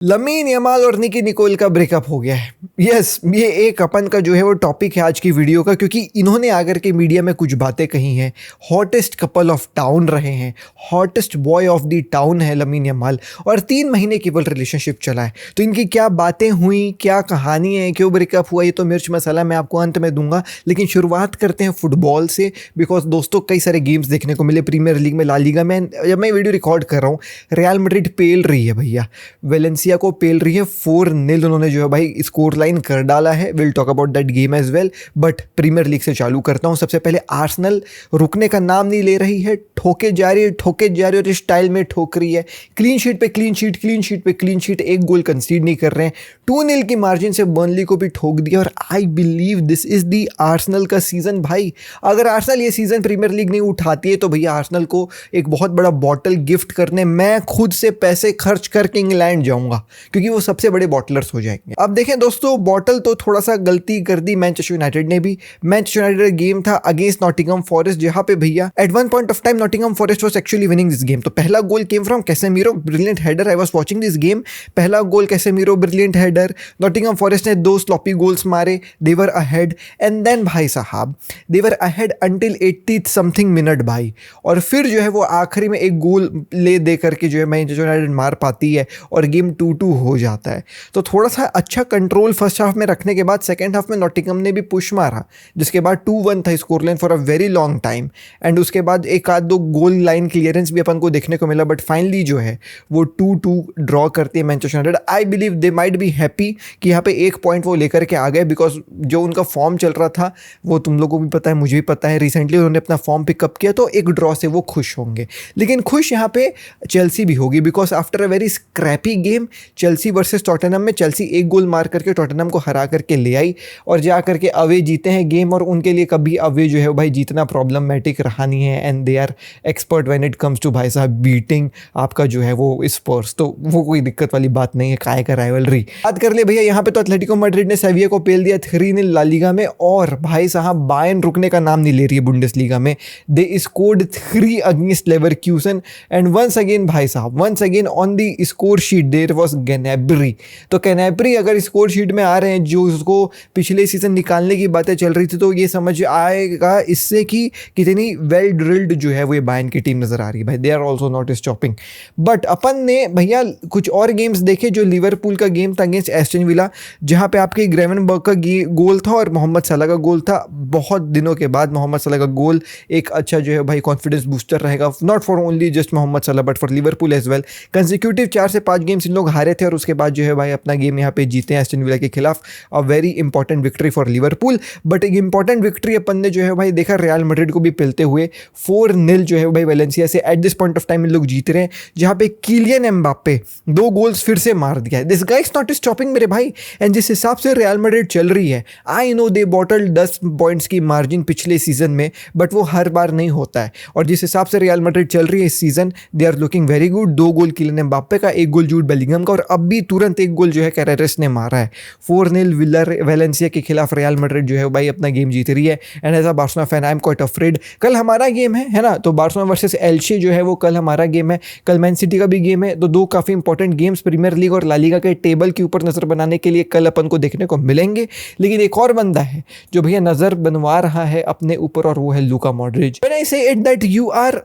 Lamin Yamal और निकी Nicol का breakup हो गया है। यस, ये एक अपन का जो है वो टॉपिक है आज की वीडियो का, क्योंकि इन्होंने आकर के मीडिया में कुछ बातें कही हैं। हॉटेस्ट कपल ऑफ टाउन रहे हैं, hottest boy of the town है लमीन यमाल, और 3 महीने केवल रिलेशनशिप चला है। तो इनकी क्या बातें हुई, क्या कहानी है, क्यों ब्रेकअप हुआ, ये तो मिर्च मसाला मैं आपको अंत में दूंगा। लेकिन शुरुआत करते हैं फुटबॉल से, बिकॉज दोस्तों कई सारे गेम्स देखने को मिले प्रीमियर लीग में, ला लीगा में। जब मैं वीडियो रिकॉर्ड कर रहा हूँ, रियल मैड्रिड पेल रही है भैया, वेलेंसिया को पेल रही है 4-0। उन्होंने जो है भाई स्कोर लाइन कर डाला है। Will talk about that game as well, but Premier League से चालू करता हूं। सबसे पहले आर्सेनल रुकने का नाम नहीं ले रही है, ठोके जा रही है, ठोके जा रही है, और इस स्टाइल में ठोक रही है। क्लीन शीट पे क्लीन शीट, क्लीन शीट पे क्लीन शीट, एक गोल कंसीड नहीं कर रहे हैं। 2-0 की मार्जिन से बर्नली को भी ठोक दिया। और I believe this is the Arsenal का सीजन भाई। अगर आर्सेनल ये सीजन प्रीमियर लीग नहीं उठाती है तो भैया आर्सेनल को एक बहुत बड़ा बॉटल गिफ्ट करने मैं खुद से पैसे खर्च करके इंग्लैंड जाऊंगा, क्योंकि वो सबसे बड़े बॉटलर्स हो जाएंगे। अब देखें दोस्तों, बॉटल तो थोड़ा सा गलती कर दी मैनचेस्टर यूनाइटेड ने भी। मैनचेस्टर यूनाइटेड गेम था अगेंस्ट नॉटिंघम फॉरेस्ट, जहां पे भैया at one point of time Nottingham Forest was actually winning this game. तो पहला goal came from Casemiro, brilliant header. I was watching this game, पहला goal Casemiro, brilliant header. Nottingham Forest ने 2 sloppy goals मारे, they were ahead. And then भाई साहब, they were ahead until 80 something minute भाई। और फिर जो है वो आखिरी में एक गोल ले दे करके जो है मैनचेस्टर यूनाइटेड मार पाती है और गेम 2-2 हो जाता है। तो थोड़ा सा अच्छा कंट्रोल फर्स्ट हाफ में रखने के बाद सेकंड हाफ में नॉटिंघम ने भी पुश मारा, जिसके बाद 2-1 था score line for a very long time. And उसके बाद एक आध 2 गोल लाइन क्लियरेंस भी अपन को देखने को मिला, बट फाइनली जो है वो 2-2 ड्रॉ करती है Manchester United. I believe they might be happy कि यहाँ पे 1 पॉइंट वो लेकर के आ गए, बिकॉज जो उनका फॉर्म चल रहा था वो तुम लोगों को भी पता है, मुझे भी पता है, रिसेंटली उन्होंने अपना फॉर्म पिकअप किया, तो एक ड्रॉ से वो खुश होंगे। लेकिन खुश यहाँ पे चेल्सी भी होगी, because after a very scrappy game Chelsea versus Tottenham में चेल्सी 1 गोल मार करके टॉटनहम को हरा करके ले आई और जा करके अवे जीते हैं गेम। और उनके लिए कभी अवे जो है भाई जीतना प्रॉब्लमेटिक रहा नहीं है, and they are expert when it comes to भाई साहब बीटिंग आपका जो है वो स्पर्स। तो वो कोई दिक्कत वाली बात नहीं है, काय का राइवलरी। बात कर ले भैया यहाँ पे, तो एथलेटिको मैड्रिड ने सेविया को पेल दिया 3-0 ला लीगा में। और भाई साहब बायर्न रुकने का नाम नहीं ले रही है बुंडेसलीगा में। They scored 3 against Leverkusen, and once again भाई साहब, once again on the score sheet there was Gnabry. तो कैनाब्री अगर स्कोर शीट में आ रहे हैं, जो उसको पिछले सीजन निकालने की बातें चल रही थी, तो ये समझ आएगा इससे कि कितनी वेल ड्रिल्ड जो है वो ये बायर्न की टीम नजर आ रही है भाई। They are also not stopping. But अपन ने भैया कुछ और गेम्स देखे, जो लिवरपूल का गेम था अगेंस्ट एस्टन विला, जहां पे आपके ग्रेवेनबर्ग का गोल था और मोहम्मद सलाह का गोल था। बहुत दिनों के बाद मोहम्मद सलाह का गोल एक अच्छा जो है भाई कॉन्फिडेंस बूस्टर रहेगा, not for only just Mohamed Salah but for Liverpool as well. Consecutive 4 से 5 गेम्स इन लोग हारे थे और उसके बाद जो है भाई अपना गेम यहाँ पे जीते हैं एस्टन विला के खिलाफ। A very important victory for Liverpool. But एक इंपॉर्टेंट विक्ट्री अपन ने जो है भाई देखा रियल मैड्रिड को भी पिलते हुए 4-0 जो है भाई वेलेंसिया से eight this point of time in लोग जीत रहे हैं, जहाँ पे किलियन एम्बाप्पे 2 गोल्स फिर से मार दिया है। This guy is not stopping मेरे भाई। एंड जिस हिसाब से रियल मैड्रिड चल रही है, I know they bottle 10 points की मार्जिन पिछले सीजन में, बट वो हर बार नहीं होता है। और जिस हिसाब से रियल मैड्रिड चल रही है इस season, they are looking very good. 2 goal Kylian Mbappe का, 1 गोल जूड बेलिंगम का, और अब भी तुरंत 1 गोल जो है कैरेरेस ने मारा है। 4-0 वेलेंसिया के खिलाफ रियल मैड्रिड जो है भाई अपना गेम जीत रही है। And as a Barcelona fan I am quite afraid. कल हमारा गेम है ना, तो बार्सिलोना वर्सेस एल्चे जो है वो कल हमारा गेम है। कल मैन सिटी का भी गेम है। तो 2 काफ़ी इंपॉर्टेंट गेम्स प्रीमियर लीग और ला लीगा के टेबल के ऊपर नजर बनाने के लिए कल अपन को देखने को मिलेंगे। लेकिन एक और बंदा है जो भैया नजर बनवा रहा है अपने ऊपर, और वो है Luka Modric. When I say it that you are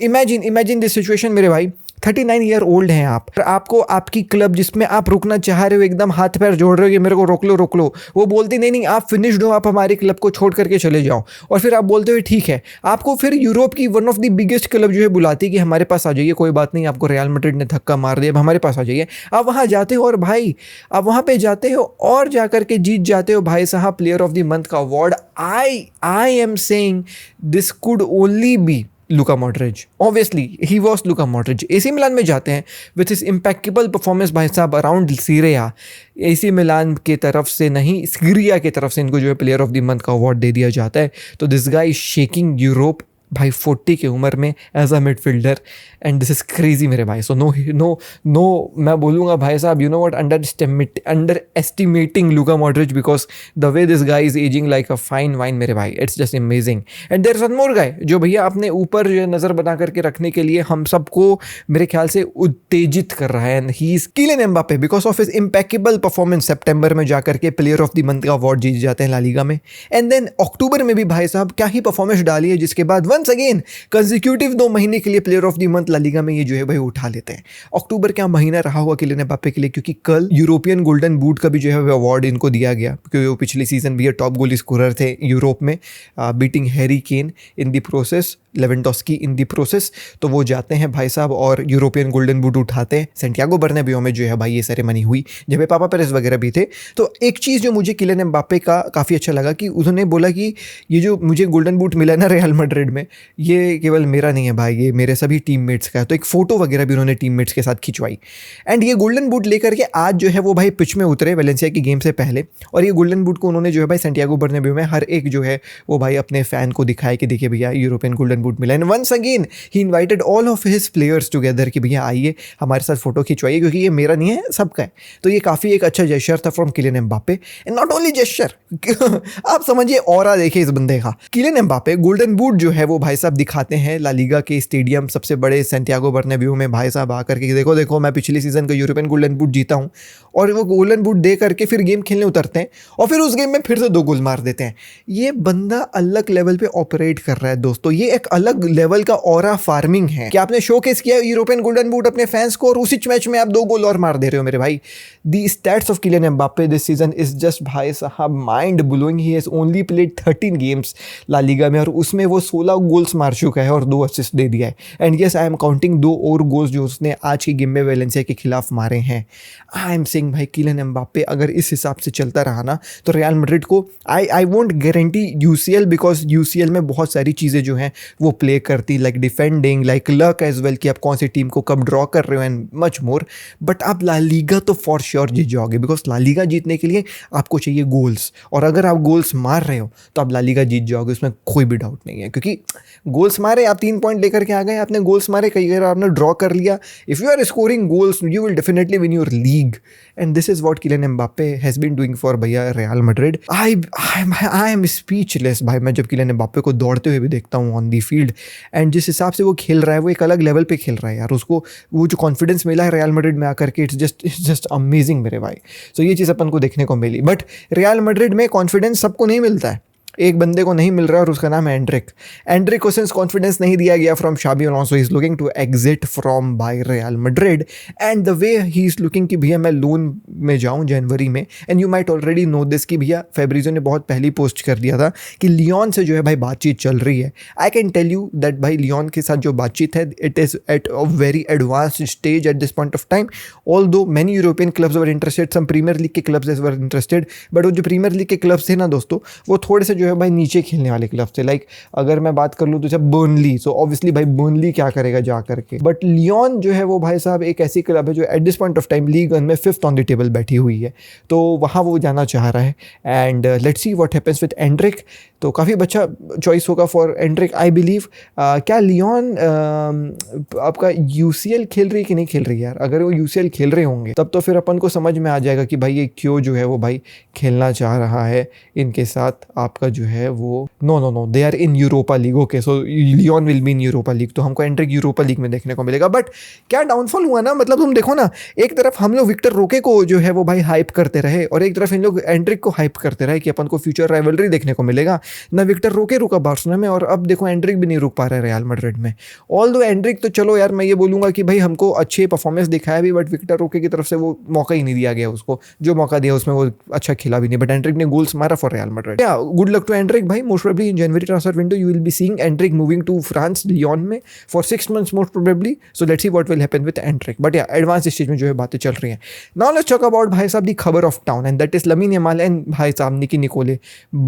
imagine this situation मेरे भाई। 39 ईयर ओल्ड हैं आप, आपको आपकी क्लब जिसमें आप रुकना चाह रहे हो, एकदम हाथ पैर जोड़ रहे हो कि मेरे को रोक लो, वो बोलती नहीं आप फिनिश्ड हो, आप हमारी क्लब को छोड़ करके चले जाओ। और फिर आप बोलते हो ठीक है, आपको फिर यूरोप की one of the biggest club जो है बुलाती है कि हमारे पास आ जाइए, कोई बात नहीं, आपको रियल मैड्रिड ने धक्का मार दिया, अब हमारे पास आ जाइए। आप वहाँ जाते हो और भाई आप वहाँ पे जाते हो और जा करके जीत जाते हो भाई साहब प्लेयर ऑफ द मंथ का award. I am saying this could only be Luka Modric. Obviously he was Luka Modric. AC Milan में जाते हैं विथ हिज इम्पेक्केबल परफॉर्मेंस भाई साहब अराउंड सीरिया। एसी मिलान के तरफ से नहीं, सीरिया की तरफ से इनको जो है प्लेयर ऑफ द मंथ का अवार्ड दे दिया जाता है। तो this guy is shaking Europe भाई 40 की उम्र में as a midfielder, and this is crazy मेरे भाई. सो नो नो नो, मैं बोलूँगा भाई साहब, you know what, underestimating Luka Modric because the way this guy is ageing like a fine wine मेरे भाई. It's just amazing. And there is one more guy जो भैया अपने ऊपर जो है नज़र बना करके रखने के लिए हम सबको मेरे ख्याल से उत्तेजित कर रहा है, and he is Kylian Mbappe because of his impeccable performance. सितंबर में जाकर के प्लेयर ऑफ द मंथ का अवार्ड जीत जाते हैं ला लीगा में, एंड देन अक्टूबर में भी भाई साहब क्या ही परफॉर्मेंस डाली है, जिसके बाद वंस अगेन कंसेक्यूटिव 2 महीने के लिए player of the month La Liga में ये जो है भाई उठा लेते हैं. अक्टूबर क्या महीना रहा हुआ किलियन एम्बापे के लिए, क्योंकि कल यूरोपियन गोल्डन बूट का भी जो है अवार्ड इनको दिया गया, क्योंकि वो पिछले सीजन भी टॉप गोल स्कोरर थे यूरोप में, beating Harry Kane in the process, Lewandowski in the process. तो वो जाते हैं भाई साहब और यूरोपियन गोल्डन बूट उठाते हैं. सेंटियागो बर्नाब्यू में जो है भाई ये सेरेमनी हुई, जब पापा पेरेस वगैरह भी थे. तो एक चीज़ जो मुझे किलियन एम्बापे का काफ़ी अच्छा लगा कि उन्होंने बोला कि ये जो मुझे गोल्डन बूट मिला ना रियल मैड्रिड में, ये केवल मेरा नहीं है भाई, ये मेरे सभी टीममेट्स का है. तो एक फ़ोटो वगैरह भी उन्होंने टीममेट्स के साथ खिंचवाई. एंड ये गोल्डन बूट लेकर के आज जो है वो भाई पिच में उतरे वेलेंसिया की गेम से पहले, और ये गोल्डन बूट को उन्होंने जो है भाई सेंटियागो बर्नाब्यू में हर एक जो है वो भाई अपने फ़ैन को दिखाया कि देखिए भैया यूरोपियन गोल्डन बूट मिला. And once again he invited all of his players together कि भैया आइए हमारे साथ फोटो खिंचवाइए, क्योंकि ये मेरा नहीं है, सबका है. तो ये काफ़ी एक अच्छा जेस्चर था from Kylian Mbappe. And not only gesture, आप समझिए ऑरा देखिए इस बंदे का. किलियन एम्बापे गोल्डन बूट जो है वो भाई साहब दिखाते हैं ला लीगा के स्टेडियम सबसे बड़े सेंटियागो बर्नाब्यू में भाई साहब आकर के, देखो देखो मैं पिछले सीजन का यूरोपियन गोल्डन बूट जीता हूँ. और वो गोल्डन बूट दे करके फिर गेम खेलने उतरते हैं और फिर उस गेम में फिर से 2 गोल मार देते हैं. ये बंदा अलग लेवल पे ऑपरेट कर रहा है दोस्तों. ये एक अलग लेवल का ऑरा फार्मिंग है कि आपने शोकेस किया यूरोपियन गोल्डन बूट अपने फैंस को, और उसी मैच में आप 2 गोल और मार दे रहे हो मेरे भाई. The stats of Kylian Mbappe this season is just भाई साहब mind blowing. He has only played 13 games La Liga में, और उसमें वो 16 गोल्स मार चुका है और 2 असिस्ट दे दिया है. And yes I am counting 2 और गोल्स जो उसने आज की गेम में वेलेंसिया के खिलाफ मारे हैं. आई एम सेइंग भाई किलियन एम्बापे अगर इस हिसाब से चलता रहा ना तो रियल मैड्रिड को I won't guarantee UCL, because UCL में बहुत सारी चीज़ें जो हैं वो प्ले करती, like defending, like luck as well कि आप कौन सी टीम को कब ड्रॉ कर रहे हो एंड मच मोर. बट आप ला लीगा तो फॉर श्योर जीत जाओगे, बिकॉज ला लीगा जीतने के लिए आपको चाहिए गोल्स, और अगर आप गोल्स मार रहे हो तो आप ला लीगा जीत जाओगे, उसमें कोई भी डाउट नहीं है. क्योंकि गोल्स मारे, आप 3 पॉइंट लेकर के आ गए, आपने गोल्स मारे, कई बार आपने ड्रॉ कर लिया. If you are scoring goals you will definitely win your league, and this is what Kylian Mbappe has been doing for भैया Real Madrid. I am speechless भाई. मैं जब किलियन एम्बापे को दौड़ते हुए भी देखता हूँ ऑन दी फील्ड, एंड जिस हिसाब से वो खेल रहा है वो एक अलग लेवल पे खेल रहा है यार. उसको वो जो कॉन्फिडेंस मिला है रियल मैड्रिड में आकर के, इट्स जस्ट अमेजिंग मेरे भाई. सो ये चीज़ अपन को देखने को मिली. बट रियल मैड्रिड में कॉन्फिडेंस सबको नहीं मिलता है, एक बंदे को नहीं मिल रहा है और उसका नाम है एंड्रिक को सिंस कॉन्फिडेंस नहीं दिया गया from Xabi Alonso, he is looking to exit from by Real Madrid. And the way he is looking कि भैया मैं लोन में जाऊं जनवरी में. And you might already know this कि भैया फेब्रिजो ने बहुत पहले पोस्ट कर दिया था कि लियोन से जो है भाई बातचीत चल रही है. I can tell you that भाई लियोन के साथ जो बातचीत है it is at a very advanced stage at this point of time. Although many European clubs were interested, some Premier League के क्लब्स वर इंटरेस्टेड, बट वो जो premiere League के क्लब्स थे ना दोस्तों वो थोड़े से जो है भाई नीचे खेलने वाले क्लब थे. लाइक अगर मैं बात कर लूँ तो जब बर्नली, सो ऑब्वियसली भाई बर्नली क्या करेगा जा करके. बट लियोन जो है वो भाई साहब एक ऐसी क्लब है जो eight this point of time league में 5th ऑन द टेबल बैठी हुई है, तो वहाँ वो जाना चाह रहा है. And let's see what happens with Anrich. तो काफ़ी अच्छा चॉइस होगा फॉर एंड्रिक आई बिलीव. क्या लियोन आपका यूसीएल खेल रही है कि नहीं खेल रही है यार? अगर वो यूसीएल खेल रहे होंगे तब तो फिर अपन को समझ में आ जाएगा कि भाई ये क्यों जो है वो भाई खेलना चाह रहा है इनके साथ. आपका जो है वो no they are in Europa League. Okay so Lyon will be in Europa League, तो हमको एंड्रिक यूरोपा लीग में देखने को मिलेगा. बट क्या डाउनफॉल हुआ ना, मतलब तुम देखो ना, एक तरफ हम लोग विक्टर रोके को जो है वो भाई हाइप करते रहे और एक तरफ इन लोग एंड्रिक को हाइप करते रहे कि अपन को फ्यूचर राइवलरी देखने को मिलेगा. ना विक्टर रोके रुका बार्सिलोना में, और अब देखो एंड्रिक भी नहीं रुक पा रहा है रियल मैड्रिड में. ऑल दो एंड्रिक तो चलो यार मैं ये बोलूंगा कि भाई हमको अच्छे परफॉर्मेंस दिखाया भी, बट विक्टर रोके की तरफ से वो मौका ही नहीं दिया गया उसको. जो मौका दिया उसमें वो अच्छा खेला भी नहीं, बट एंड्रिक ने गोल्स मारा for Real Madrid. Yeah good luck to Endrick भाई. Most probably in January transfer window you will be seeing Endrick moving to France Lyon में for 6 months most probably. So let's see what will happen with Endrick. But yeah, advanced stage में जो है बातें चल रही हैं. Now let's talk about भाई साहब the खबर of town, and that is Lamine Yamal and भाई साहब निकी Nikolay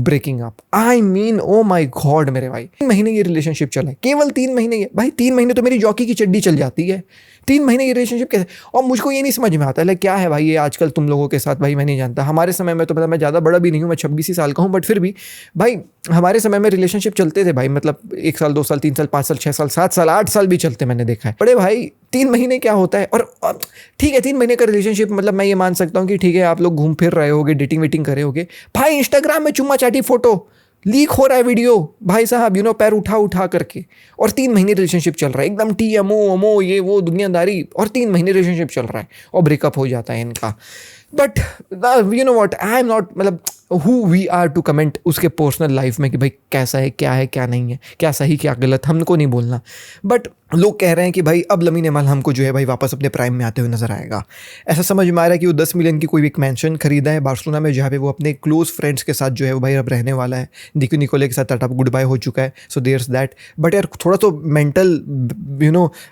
breaking up. I mean oh my god मेरे भाई, 3 महीने ये रिलेशनशिप चला है, केवल 3 महीने. भाई 3 महीने तो मेरी जॉकी की चड्डी चल जाती है. 3 महीने की रिलेशनशिप कैसे? और मुझको ये नहीं समझ में आता है क्या है भाई ये आजकल तुम लोगों के साथ, भाई मैं नहीं जानता। हमारे समय में तो मतलब मैं ज़्यादा बड़ा भी नहीं हूँ, मैं 26 ही साल का हूँ, बट फिर भी भाई हमारे समय में रिलेशनशिप चलते थे भाई, मतलब 1 साल 2 साल 3 साल 5 साल 6 साल 7 साल 8 साल भी चलते मैंने देखा है। बड़े भाई 3 महीने क्या होता है? और ठीक है 3 महीने का रिलेशनशिप, मतलब मैं ये मान सकता हूँ कि ठीक है आप लोग घूम फिर रहे होगे, डेटिंग वेटिंग करे होगे। भाई इंस्टाग्राम में चुम्मा चाटी फोटो लीक हो रहा है, वीडियो भाई साहब पैर उठा उठा करके, और 3 महीने रिलेशनशिप चल रहा है, एकदम टी एमओ अमो ये वो दुनियादारी, और 3 महीने रिलेशनशिप चल रहा है और ब्रेकअप हो जाता है इनका। But you know what, I am not, मतलब who we are to comment उसके पर्सनल लाइफ में कि भाई कैसा है क्या नहीं है, क्या सही क्या गलत, हमको नहीं बोलना। बट लोग कह रहे हैं कि भाई अब लमीन यमाल हमको जो है भाई वापस अपने प्राइम में आते हुए नजर आएगा। ऐसा समझ में आ रहा है कि वो 10 मिलियन की कोई एक मैंशन खरीदा है बार्सिलोना में, जहाँ पे वो अपने क्लोज फ्रेंड्स के साथ जो है वो भाई अब रहने वाला है। निको निकोले के साथ अब गुड बाय हो चुका है, सो देयर्स दैट। बट यार थोड़ा तो मेंटल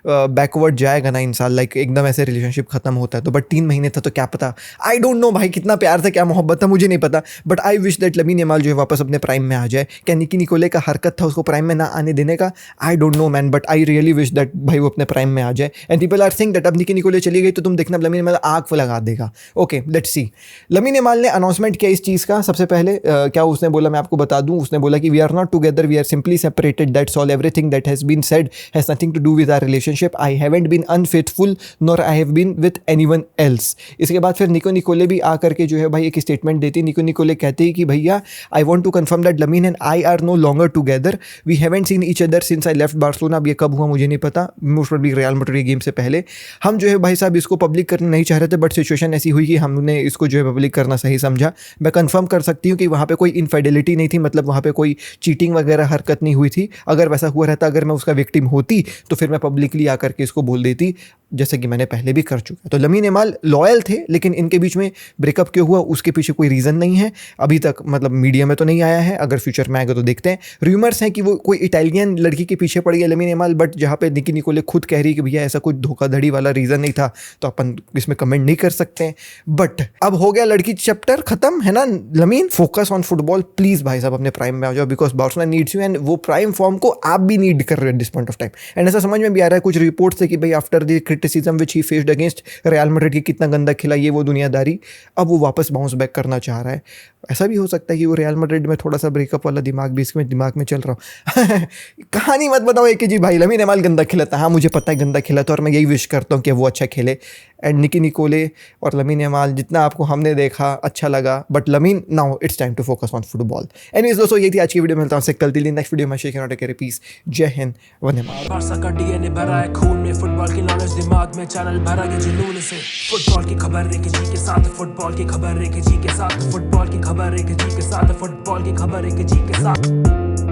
बैकवर्ड जाएगा ना इंसान, लाइक एकदम ऐसे रिलेशनशिप खत्म होता है तो। बट 3 महीने था तो क्या पता, आई डोंट नो भाई कितना प्यार था क्या मोहब्बत था मुझे नहीं पता। But I wish that Lamine Yamal जो है वापस अपने प्राइम में आ जाए। क्या निकी निकोले का हरकत था उसको प्राइम में ना आने देने का? I don't know man, but I really wish that भाई वो अपने प्राइम में आ जाए। And people are saying that अब निकी निकोले चली गई तो तुम देखना लमीन यमाल आग लगा देगा। Okay let's see. Lamin Yamal ने अनाउंसमेंट किया इस चीज़ का। सबसे पहले क्या उसने बोला मैं आपको बता दूं। उसने बोला कि we are not together, we are simply separated, that's all, everything that has been said has nothing to do with our relationship, I haven't been unfaithful nor I have been with anyone else. इसके बाद फिर निको Nikolay भी आकर के जो है भाई एक स्टेटमेंट देती। निको निकोले कहते हैं कि भैया I want to confirm that Lamine and I are no longer together, we haven't seen each other since I left Barcelona. अब ये कब हुआ मुझे नहीं पता, most probably Real Madrid game से पहले। हम जो है भाई साहब इसको पब्लिक करना नहीं चाह रहे थे, बट सिचुएशन ऐसी हुई कि हमने इसको जो है पब्लिक करना सही समझा। मैं कंफर्म कर सकती हूँ कि वहाँ पे कोई इनफिडेलिटी नहीं थी, मतलब वहाँ पे कोई चीटिंग वगैरह हरकत नहीं हुई थी। अगर वैसा हुआ रहता, अगर मैं उसका विक्टिम होती तो फिर मैं पब्लिकली आकर के इसको बोल देती, जैसे कि मैंने पहले भी कर चुका। तो लमीन यमाल लॉयल थे, लेकिन इनके बीच में ब्रेकअप क्यों हुआ उसके पीछे कोई रीज़न नहीं है अभी तक, मतलब मीडिया में तो नहीं आया है। अगर फ्यूचर में आएगा तो देखते हैं। रूमर्स हैं कि वो कोई इटालियन लड़की के पीछे पड़ गया लमीन यमाल, बट जहाँ पे निकी निकोले खुद कह रही है कि भैया ऐसा कुछ धोखाधड़ी वाला रीज़न नहीं था, तो अपन इसमें कमेंट नहीं कर सकते हैं। बट अब हो गया लड़की चैप्टर खत्म, है ना lamin? Focus on football please भाई साहब, अपने प्राइम में आ जाओ, because Barcelona needs you, and वो प्राइम फॉर्म को आप भी नीड कर रहे हो eight this point of time. And ऐसा समझ में भी आ रहा है, कुछ रिपोर्ट्स थे कि भाई after the criticism which he faced against real Madrid की कितना गंदा खिला ये वो दुनियादारी, अब वो वापस बाउंस बैक करना चाह रहा है। ऐसा भी हो सकता है कि वो रियल मैड्रिड में थोड़ा सा ब्रेकअप वाला दिमाग भी इसके दिमाग में चल रहा हो। कहानी मत बताओ एक जी भाई लमीन यमाल गंदा खिलाता, हाँ मुझे पता है गंदा खिलाता, और मैं यही विश करता हूँ कि वो अच्छा खेले। एंड निकी निकोले और लमीन यमाल जितना आपको हमने देखा अच्छा लगा, but Lamine now it's time to focus on football. Anyways दोस्तों यही थी आज की वीडियो, मिलता हूँ कल दिन नेक्स्ट वीडियो में। शेख नॉट के पीस, जय हिंद वंदे मातरम। बारसा का डीएनए भरा है खून में, फुटबॉल की नॉलेज दिमाग में, चैनल भरा के जुनून से। फुटबॉल की खबर एक जी के साथ, फुटबॉल की खबर एक जी के साथ, फुटबॉल की खबर एक जी के साथ, फुटबॉल की खबर एक जी के साथ।